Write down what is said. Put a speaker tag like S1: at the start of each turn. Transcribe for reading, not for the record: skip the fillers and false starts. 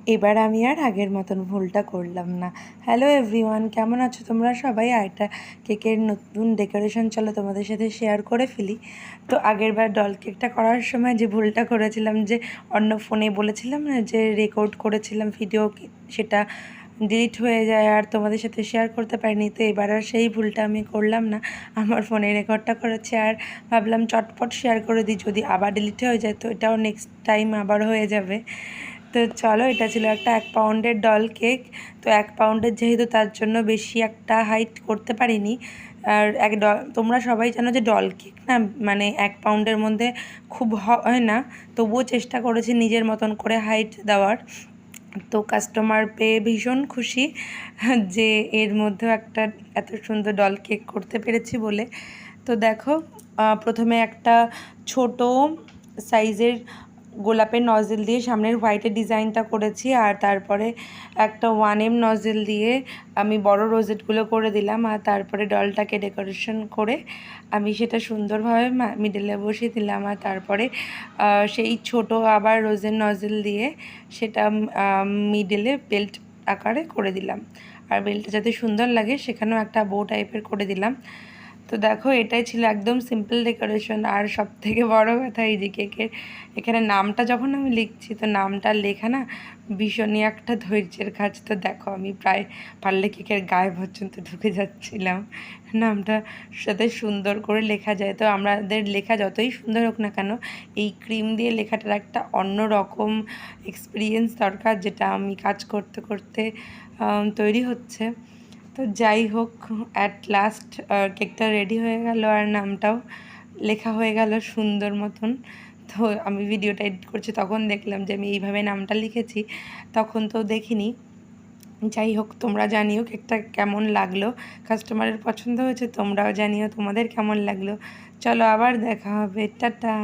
S1: এবার আমি আর আগের মতন ভুলটা করলাম না। হ্যালো এভরিওয়ান, কেমন আছো তোমরা সবাই? আর একটা কেকের নতুন ডেকোরেশন চলো তোমাদের সাথে শেয়ার করে ফেলি। তো আগেরবার ডল কেকটা করার সময় যে ভুলটা করেছিলাম, যে অন্য ফোনে বলেছিলাম না যে রেকর্ড করেছিলাম ভিডিও, সেটা ডিলিট হয়ে যায় আর তোমাদের সাথে শেয়ার করতে পারিনি। তো এবার আর সেই ভুলটা আমি করলাম না, আমার ফোনে রেকর্ডটা করেছি আর ভাবলাম চটপট শেয়ার করে দিই, যদি আবার ডিলিট হয়ে যায় তো এটাও নেক্সট টাইম আবার হয়ে যাবে। তো চলো, এটা ছিল একটা 1 পাউন্ডের ডল কেক। তো 1 পাউন্ডের যেহেতু, তার জন্য বেশি একটা হাইট করতে পারিনি। আর তোমরা সবাই জানো যে ডল কেক না, মানে 1 পাউন্ডের মধ্যে খুব হয় না, তবুও চেষ্টা করেছি নিজের মতন করে হাইট দেওয়ার। তো কাস্টমার পেয়ে ভীষণ খুশি যে এর মধ্যেও একটা এত সুন্দর ডল কেক করতে পেরেছি বলে। তো দেখো, প্রথমে একটা ছোট সাইজের গোলাপের নজেল দিয়ে সামনের হোয়াইটের ডিজাইনটা করেছি, আর তারপরে একটা 1M নজেল দিয়ে আমি বড় রোজেটগুলো করে দিলাম, আর তারপরে ডলটাকে ডেকোরেশন করে আমি সেটা সুন্দরভাবে মিডলে বসিয়ে দিলাম, আর তারপরে সেই ছোট আবার রোজের নজেল দিয়ে সেটা মিডলে বেল্ট আকারে করে দিলাম, আর বেল্টটা যাতে সুন্দর লাগে সেখানেও একটা বো টাইপের করে দিলাম। তো দেখো, এটাই ছিল একদম সিম্পল ডেকোরেশন। আর সব থেকে বড় কথা, এই যে কেকের এখানে নামটা যখন আমি লিখছি, তো নামটা লেখা না ভীষণই একটা ধৈর্যের কাজ। তো দেখো, আমি প্রায় পারলে কেকের গায়ে পর্যন্ত ঢুকে যাচ্ছিলাম, নামটা সাথে সুন্দর করে লেখা যায়। তো আমাদের লেখা যতই সুন্দর হোক না কেন, এই ক্রিম দিয়ে লেখাটার একটা অন্য রকম এক্সপিরিয়েন্স দরকার, যেটা আমি কাজ করতে করতে তৈরি হচ্ছে। তো যাই হোক, অ্যাট লাস্ট কেকটা রেডি হয়ে গেল আর নামটাও লেখা হয়ে গেল সুন্দর মতন। তো আমি ভিডিওটা এডিট করছি, তখন দেখলাম যে আমি এইভাবে নামটা লিখেছি, তখন তো দেখিনি। যাই হোক, তোমরা জানিও কেকটা কেমন লাগলো, কাস্টমারের পছন্দ হয়েছে, তোমরাও জানিও তোমাদের কেমন লাগলো। চলো আবার দেখা হবে, টাটা।